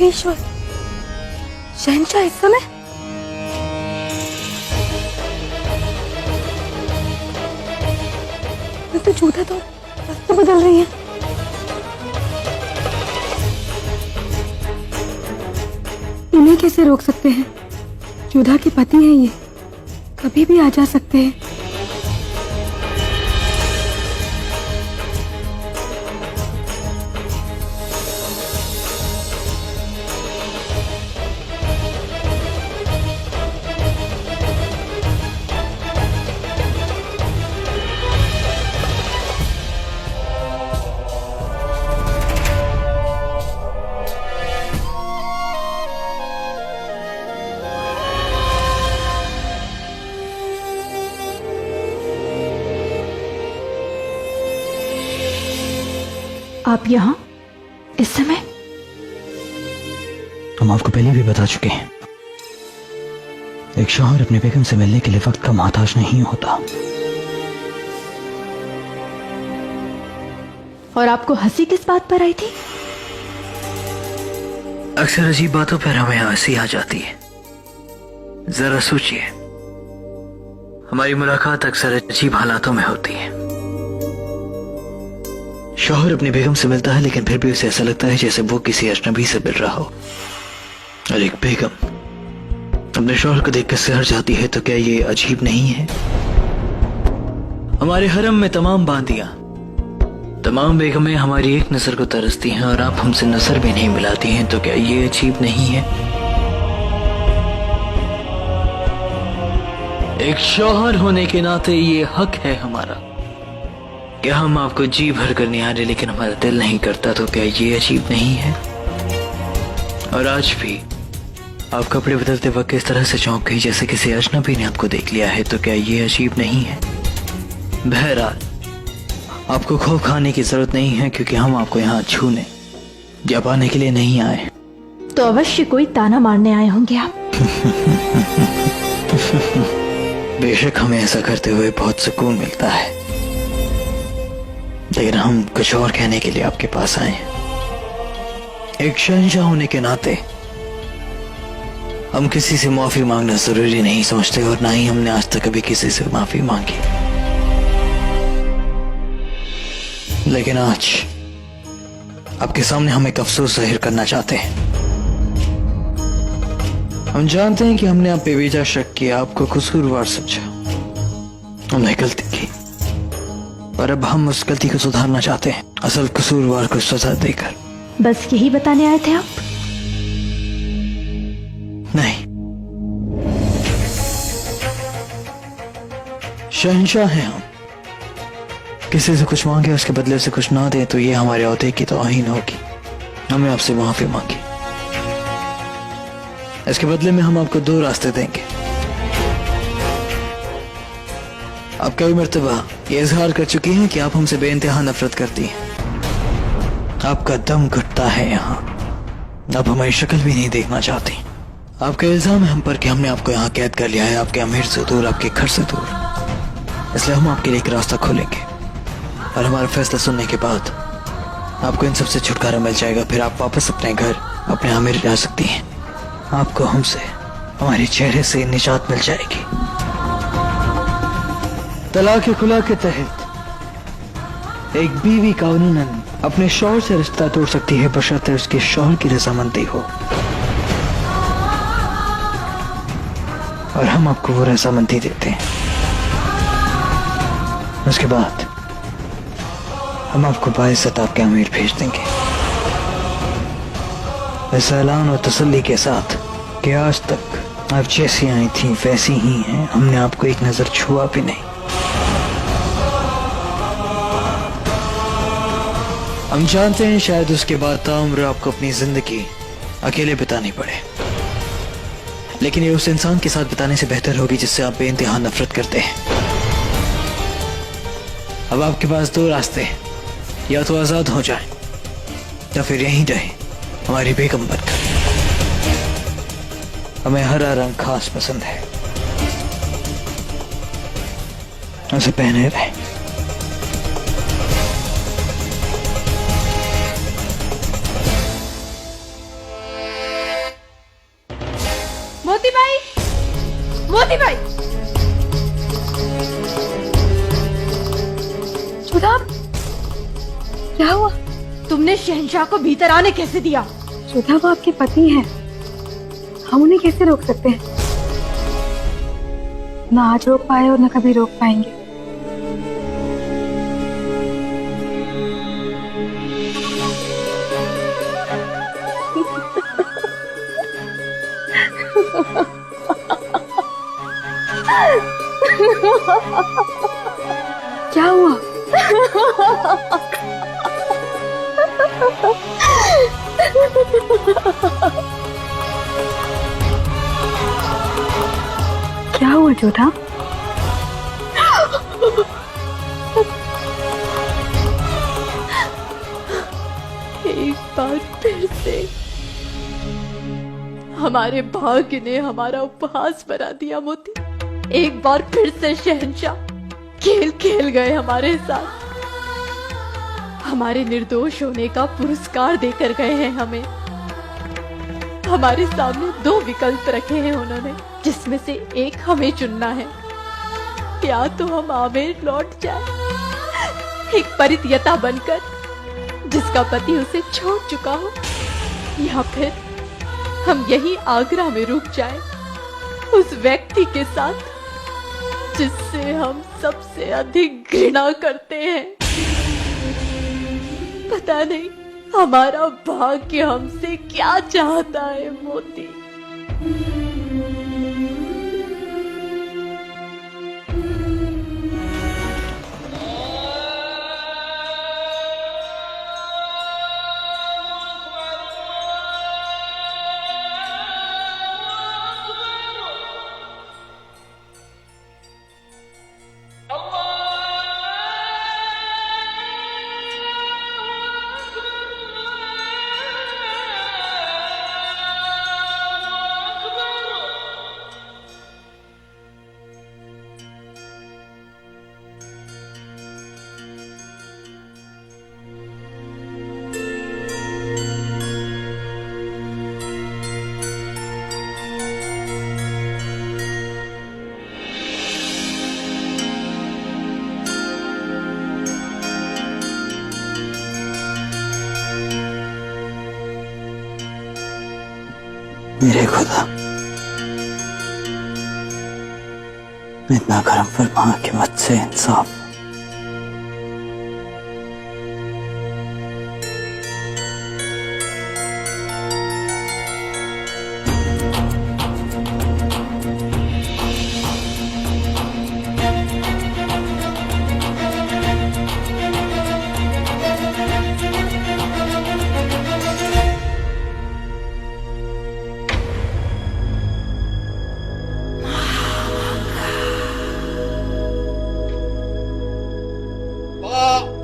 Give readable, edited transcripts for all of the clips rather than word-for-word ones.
ईश्वर, शहंशाह इस समय? मैं तो जूता तो रास्ते बदल रही है। इन्हें कैसे रोक सकते हैं? जोधा के पति हैं ये, कभी भी आ जा सकते हैं। आप यहाँ इस समय? हम आपको पहले भी बता चुके हैं, एक शौहर अपने बेगम से मिलने के लिए वक्त का मोहताज नहीं होता। और आपको हंसी किस बात पर आई थी? अक्सर अजीब बातों पर हमें हंसी आ जाती है। जरा सोचिए, हमारी मुलाकात अक्सर अजीब हालातों में होती है। शौहर अपनी बेगम से मिलता है, लेकिन फिर भी उसे ऐसा लगता है जैसे वो किसी अजनबी से मिल रहा हो। और एक बेगम अपने शौहर को देखकर सिहर जाती है, तो क्या ये अजीब नहीं है? हमारे हरम में तमाम बांदियां, तमाम बेगमें हमारी एक नजर को तरसती हैं, और आप हमसे नजर भी नहीं मिलाती हैं, तो क्या ये अजीब नहीं है? एक शौहर होने के नाते ये हक है हमारा कि हम आपको जी भर कर निहारे, लेकिन हमारा दिल नहीं करता, तो क्या ये अजीब नहीं है? और आज भी आप कपड़े बदलते वक्त इस तरह से चौंक गई जैसे किसी अजनबी ने आपको देख लिया है, तो क्या ये अजीब नहीं है? बहरहाल, आपको खौफ खाने की जरूरत नहीं है, क्योंकि हम आपको यहाँ छूने या पाने के लिए नहीं आए। तो अवश्य कोई ताना मारने आए होंगे आप। बेशक हमें ऐसा करते हुए बहुत सुकून मिलता है, लेकिन हम कुछ और कहने के लिए आपके पास आए हैं। एक शहंशाह होने के नाते हम किसी से माफी मांगना जरूरी नहीं समझते, और ना ही हमने आज तक कभी किसी से माफी मांगी। लेकिन आज आपके सामने हम एक अफसोस जाहिर करना चाहते हैं। हम जानते हैं कि हमने आप पे बेवजह शक किया, आपको कसूरवार समझा, हमने गलती की, और अब हम उस गलती को सुधारना चाहते हैं, असल कसूरवार को सजा देकर। बस यही बताने आए थे आप? नहीं, शहंशाह हैं हम। किसी से कुछ मांगे, उसके बदले से कुछ ना दें, तो ये हमारे ओहदे की तौहीन होगी। हमें आपसे माफी मांगी, इसके बदले में हम आपको दो रास्ते देंगे। आप कई मर्तबा ये इजहार कर चुकी हैं कि आप हमसे बेइंतहा नफरत करती हैं। आपका दम घुटता है यहाँ, आप हमारी शक्ल भी नहीं देखना चाहती। आपका इल्जाम है हम पर कि हमने आपको यहाँ कैद कर लिया है, आपके अमीर से दूर, आपके घर से दूर। इसलिए हम आपके लिए एक रास्ता खोलेंगे, और हमारा फैसला सुनने के बाद आपको इन सबसे छुटकारा मिल जाएगा। फिर आप वापस अपने घर, अपने अमीर जा सकती हैं। आपको हमसे, हमारे चेहरे से निजात मिल जाएगी। तलाक खुला के तहत एक बीवी कानूनन अपने शौहर से रिश्ता तोड़ सकती है, बशर्ते उसके शौहर की रजामंदी हो, और हम आपको वो रजामंदी देते हैं। उसके बाद हम आपको बाइज्जत आपके अमीर भेज देंगे, इस ऐलान और तसल्ली के साथ कि आज तक आप जैसी आई थी वैसी ही हैं, हमने आपको एक नजर छुआ भी नहीं। हम जानते हैं शायद उसके बाद ताउम्र आपको अपनी जिंदगी अकेले बितानी पड़े, लेकिन ये उस इंसान के साथ बिताने से बेहतर होगी जिससे आप बेइंतहा नफरत करते हैं। अब आपके पास दो रास्ते हैं, या तो आजाद हो जाएं, या फिर यहीं रहें हमारी बेगम बनकर। हमें हरा रंग खास पसंद है, उसे पहने रहें। मोती भाई, जोधा, क्या हुआ? तुमने शहंशाह को भीतर आने कैसे दिया? जोधा, वो आपके पति हैं, हम उन्हें कैसे रोक सकते हैं? ना आज रोक पाए और ना कभी रोक पाएंगे। क्या हुआ? क्या हुआ जोधा? एक बार फिर से हमारे भाग्य ने हमारा उपहास बना दिया मोती। एक बार फिर से शहंशाह खेल खेल गए हमारे साथ। हमारे निर्दोष होने का पुरस्कार देकर गए हैं हमें। हमारे सामने दो विकल्प रखे हैं उन्होंने, जिसमें से एक हमें चुनना है। या तो हम आमेर लौट जाए एक परित्यक्ता बनकर जिसका पति उसे छोड़ चुका हो, या फिर हम यही आगरा में रुक जाएं उस व्यक्ति के साथ जिससे हम सबसे अधिक घृणा करते हैं। पता नहीं हमारा भाग्य हमसे क्या चाहता है मोती। मेरे खुदा, इतना करम फरमा कि मुझसे इंसाफ।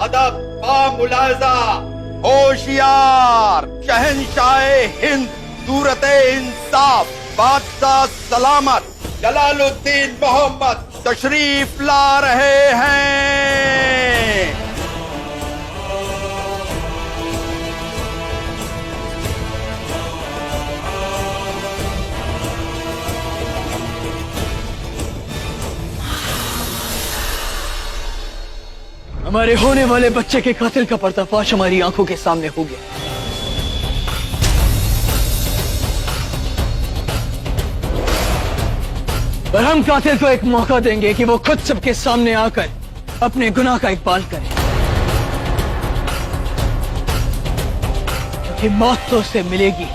अदब मुलाजा, होशियार, शहंशाह हिंद, सूरत इंसाफ, बादशाह सलामत, जलालुद्दीन मोहम्मद तशरीफ ला रहे हैं। हमारे होने वाले बच्चे के कातिल का पर्दाफाश हमारी आंखों के सामने हो गया। पर हम कातिल को एक मौका देंगे कि वो खुद सबके सामने आकर अपने गुनाह का इकबाल करे, क्योंकि मौत तो उसे मिलेगी,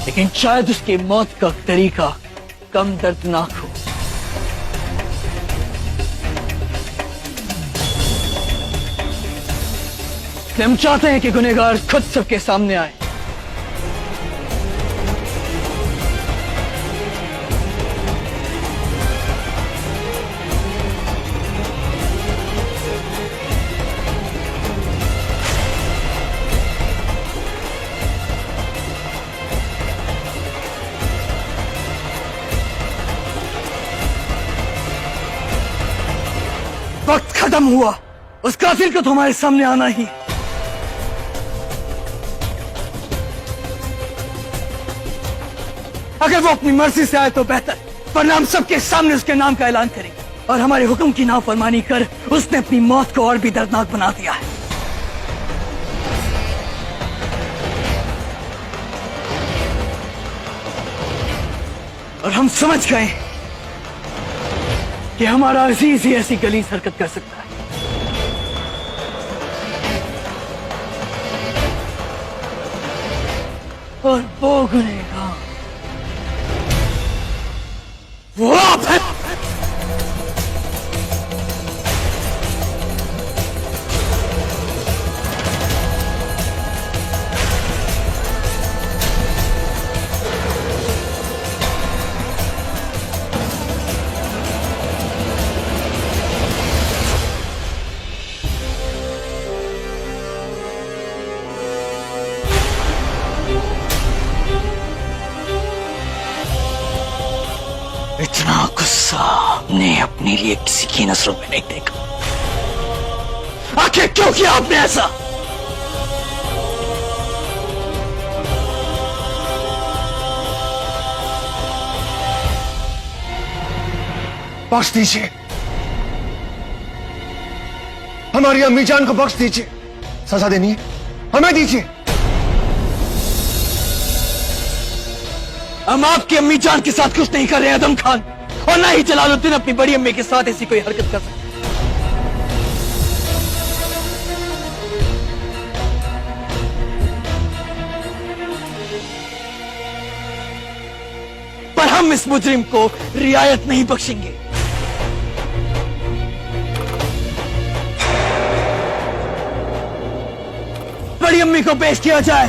लेकिन शायद उसकी मौत का तरीका कम दर्दनाक हो। हम चाहते हैं कि गुनहगार खुद सबके सामने आए। वक्त खत्म हुआ, उस कातिल को तुम्हारे सामने आना ही। अगर वो अपनी मर्जी से आए तो बेहतर, वरना हम सबके सामने उसके नाम का ऐलान करेंगे। और हमारे हुक्म की नाफरमानी कर उसने अपनी मौत को और भी दर्दनाक बना दिया है। और हम समझ गए कि हमारा अजीज ही ऐसी गलीज हरकत कर सकता है। और वो गुनहगार वो आप है। इतना गुस्सा ने अपने लिए किसी की नजरों में नहीं देखा। आखिर क्यों किया आपने ऐसा? बख्श दीजिए, हमारी अम्मी जान को बख्श दीजिए। सजा देनी है हमें दीजिए। हम आपकी अम्मी जान के साथ कुछ नहीं कर रहे आदम खान, और ना ही जलालुद्दीन अपनी बड़ी अम्मी के साथ ऐसी कोई हरकत कर सकते। पर हम इस मुजरिम को रियायत नहीं बख्शेंगे। बड़ी अम्मी को पेश किया जाए।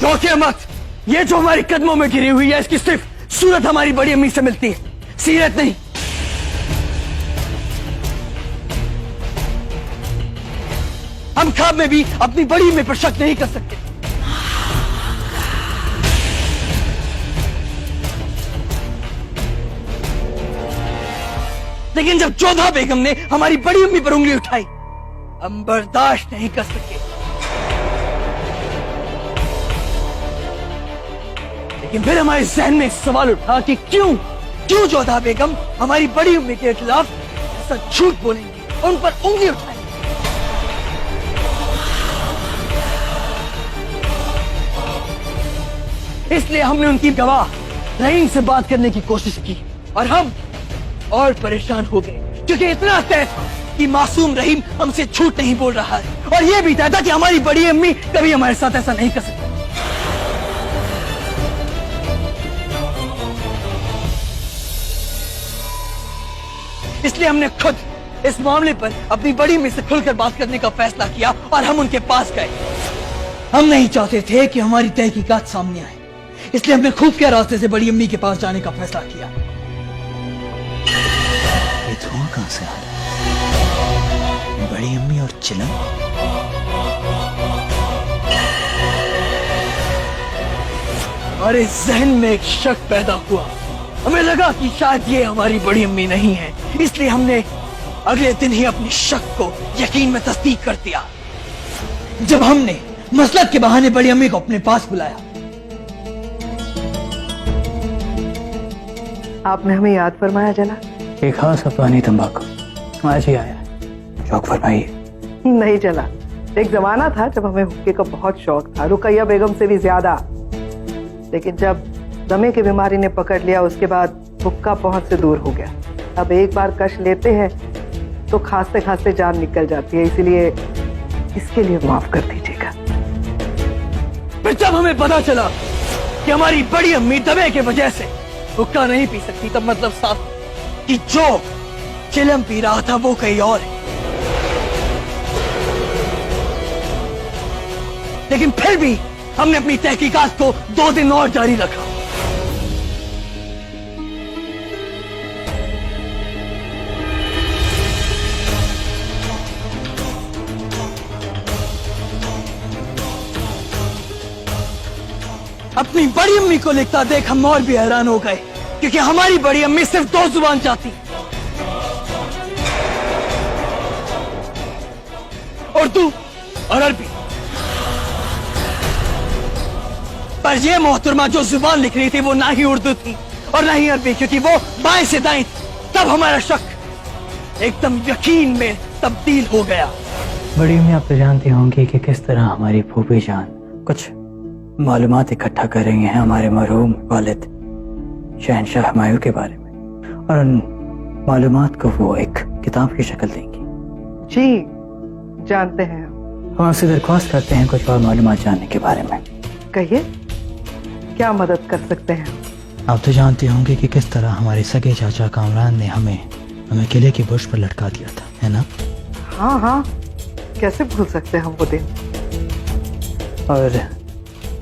चौंकिए मत, ये जो हमारे कदमों में गिरी हुई है इसकी सिर्फ सूरत हमारी बड़ी अम्मी से मिलती है, सीरत नहीं। हम ख्वाब में भी अपनी बड़ी अम्मी पर शक नहीं कर सकते। लेकिन जब जोधा बेगम ने हमारी बड़ी अम्मी पर उंगली उठाई, हम बर्दाश्त नहीं कर सके। लेकिन फिर हमारे जहन में एक सवाल उठा कि क्यों जोधा बेगम हमारी बड़ी अम्मी के खिलाफ ऐसा झूठ बोलेंगी और उन पर उंगली उठाएंगी। इसलिए हमने उनकी गवाह रहीम से बात करने की कोशिश की और हम और परेशान हो गए, क्योंकि इतना तय था कि मासूम रहीम हमसे झूठ नहीं बोल रहा है, और यह भी तय था कि हमारी बड़ी अम्मी कभी हमारे साथ ऐसा नहीं कर सकती। इसलिए हमने खुद इस मामले पर अपनी बड़ी अम्मी से खुलकर बात करने का फैसला किया और हम उनके पास गए। हम नहीं चाहते थे कि हमारी तहकीकात सामने आए, इसलिए हमने खुफिया रास्ते से बड़ी अम्मी के पास जाने का फैसला किया। ये धुआं कहां से आ रहा है? बड़ी अम्मी और चिलम? हमारे जहन में एक शक पैदा हुआ। हमें लगा कि शायद ये हमारी बड़ी अम्मी नहीं है, इसलिए हमने अगले दिन ही अपनी शक को यकीन में तस्दीक कर दिया। जब हमने मसलक के बहाने बड़ी अम्मी को अपने पास बुलाया। आपने हमें याद फरमाया जना? एक खास अफगानी तंबाकू आज ही आया है, शौक फरमाइए। नहीं जना, एक जमाना था जब हमें हुक्के का बहुत शौक था, रुकैया बेगम से भी ज्यादा। लेकिन जब दमे की बीमारी ने पकड़ लिया, उसके बाद हुक्का पहुंच से दूर हो गया। अब एक बार कश लेते हैं तो खांसते खांसते जान निकल जाती है, इसीलिए इसके लिए माफ कर दीजिएगा। फिर जब हमें पता चला कि हमारी बड़ी अम्मी दबे की वजह से हुक्का नहीं पी सकती, तब मतलब साफ कि जो चिलम पी रहा था वो कहीं और है। लेकिन फिर भी हमने अपनी तहकीकात को 2 दिन और जारी रखा। अपनी बड़ी अम्मी को लिखता देख हम और भी हैरान हो गए, क्योंकि हमारी बड़ी अम्मी सिर्फ 2 जुबान चाहती, उर्दू और अरबी। पर ये मोहतरमा जो जुबान लिख रही थी वो ना ही उर्दू थी और ना ही अरबी, क्योंकि वो बाएं से दाएं थी। तब हमारा शक एकदम यकीन में तब्दील हो गया। बड़ी अम्मी, आप तो जानती होंगी कि किस तरह हमारी फूफी जान कुछ मालूमात इकट्ठा कर रही हैं हमारे मरहूम वालिद शहंशाह हुमायूं के बारे में, और उन मालूमात को वो एक किताब की शक्ल देंगी। जी जानते हैं। हम आपसे दरख्वास्त करते हैं कुछ और मालूमात जानने के बारे में। कहिए, क्या मदद कर सकते हैं? आप तो जानते होंगे कि किस तरह हमारे सगे चाचा कामरान ने हमें किले की बुर्ज पर लटका दिया था, है ना? हाँ हाँ, कैसे भूल सकते हैं हम वो दिन। और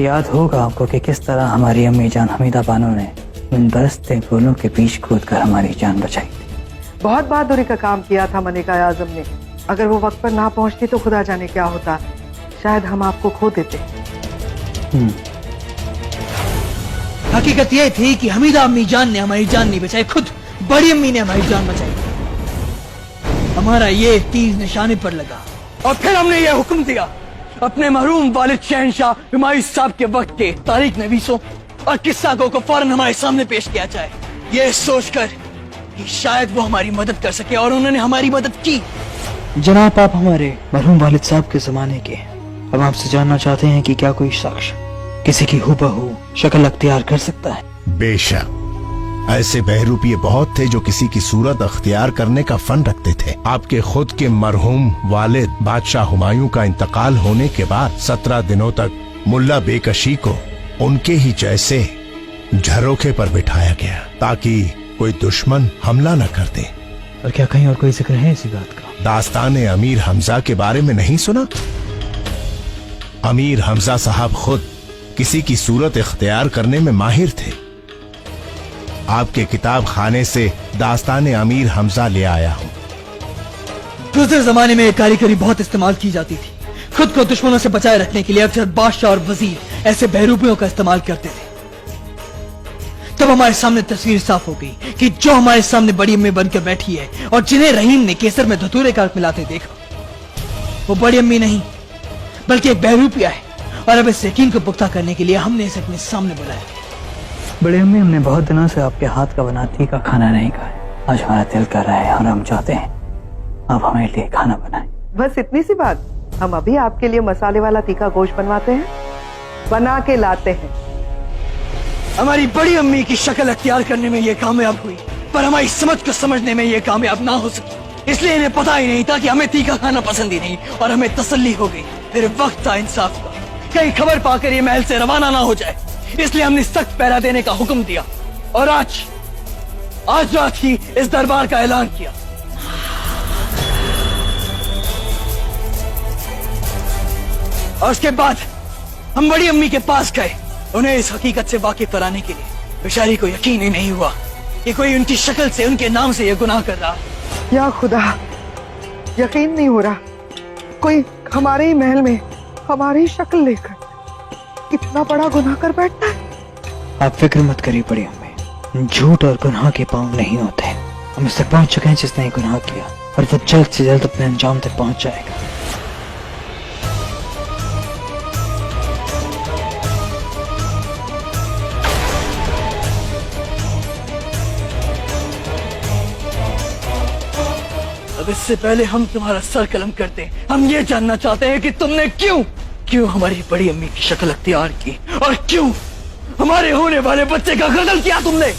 याद होगा आपको कि किस तरह हमारी अम्मी जान हमीदा बानो ने उन बरसते फूलों के बीच कूदकर हमारी जान बचाई थी। बहुत बहादुरी का काम किया था मलिका आजम ने। अगर वो वक्त पर ना पहुंचती तो खुदा जाने क्या होता, शायद हम आपको खो देते। हकीकत ये थी कि हमीदा अम्मी जान ने हमारी जान नहीं बचाई, खुद बड़ी अम्मी ने हमारी जान बचाई। हमारा ये तीर निशाने पर लगा और फिर हमने ये हुक्म दिया अपने मरहूम वालिद शहंशाह हुमायूं साहब के वक्त के तारीख नवीसों और किस्सा को फौरन हमारे सामने पेश किया जाए, ये सोचकर कि शायद वो हमारी मदद कर सके, और उन्होंने हमारी मदद की। जनाब, आप हमारे मरहूम वालिद साहब के जमाने के, हम आपसे जानना चाहते हैं कि क्या कोई शख्स किसी की हुबहू शक्ल अख्तियार कर सकता है? बेशक, ऐसे बहरूपिये बहुत थे जो किसी की सूरत अख्तियार करने का फन रखते थे। आपके खुद के मरहूम वालिद बादशाह हुमायूं का इंतकाल होने के बाद 17 दिनों तक मुल्ला बेकशी को उनके ही जैसे झरोखे पर बिठाया गया ताकि कोई दुश्मन हमला न कर दे। और क्या कहीं और कोई जिक्र है इसी बात का? दास्तान अमीर हमजा के बारे में नहीं सुना? अमीर हमजा साहब खुद किसी की सूरत इख्तियार करने में माहिर थे। आपके किताब खाने से दास्तान अमीर हमजा ले आया हूँ। दूसरे जमाने में कारीगरी बहुत इस्तेमाल की जाती थी। खुद को दुश्मनों से बचाए रखने के लिए अक्सर बादशाह और वजीर ऐसे बहरूपियों का इस्तेमाल करते थे। तब हमारे सामने तस्वीर साफ हो गई कि जो हमारे सामने बड़ी अम्मी बनकर बैठी है और जिन्हें रहीम ने केसर में धतूरे का मिलाते देखा, वो बड़ी अम्मी नहीं बल्कि एक बहरूपिया है। और अब इस यकीन को पुख्ता करने के लिए हमने इसे अपने सामने बुलाया। बड़ी अम्मी, हमने बहुत दिनों से आपके हाथ का बना तीखा खाना नहीं खाया। आज हमारा दिल कर रहा है और हम चाहते हैं आप हमारे लिए खाना बनाएं। बस इतनी सी बात? हम अभी आपके लिए मसाले वाला तीखा गोश्त बनवाते हैं, बना के लाते हैं। हमारी बड़ी अम्मी की शक्ल अख्तियार करने में ये कामयाब हुई, पर हमारी समझ को समझने में ये कामयाब ना हो सकी। इसलिए इन्हें पता ही नहीं था कि हमें तीखा खाना पसंद ही नहीं, और हमें तसल्ली हो गई। फिर वक्त था इंसाफ का, कहीं खबर पाकर ये महल से रवाना ना हो जाए, इसलिए हमने सख्त पहरा देने का हुक्म दिया और आज रात ही इस दरबार का ऐलान किया। और उसके बाद हम बड़ी अम्मी के पास गए, उन्हें इस हकीकत से वाकिफ कराने के लिए। बेचारी को यकीन ही नहीं हुआ कि कोई उनकी शक्ल से, उनके नाम से ये गुनाह कर रहा है। या खुदा, यकीन नहीं हो रहा कोई हमारे ही महल में हमारी शक्ल लेकर इतना बड़ा गुनाह कर बैठता है। आप फिक्र मत करिए बड़ी अम्मी, झूठ और गुनाह के पांव नहीं होते। हम इस तक पहुंच चुके हैं जिसने गुनाह किया, और वो जल्द से जल्द अपने अंजाम तक पहुंच जाएगा। अब इससे पहले हम तुम्हारा सर कलम करते हैं, हम ये जानना चाहते हैं कि तुमने क्यों हमारी बड़ी अम्मी की शक्ल अख्तियार की, और क्यों हमारे होने वाले बच्चे का कत्ल किया तुमने।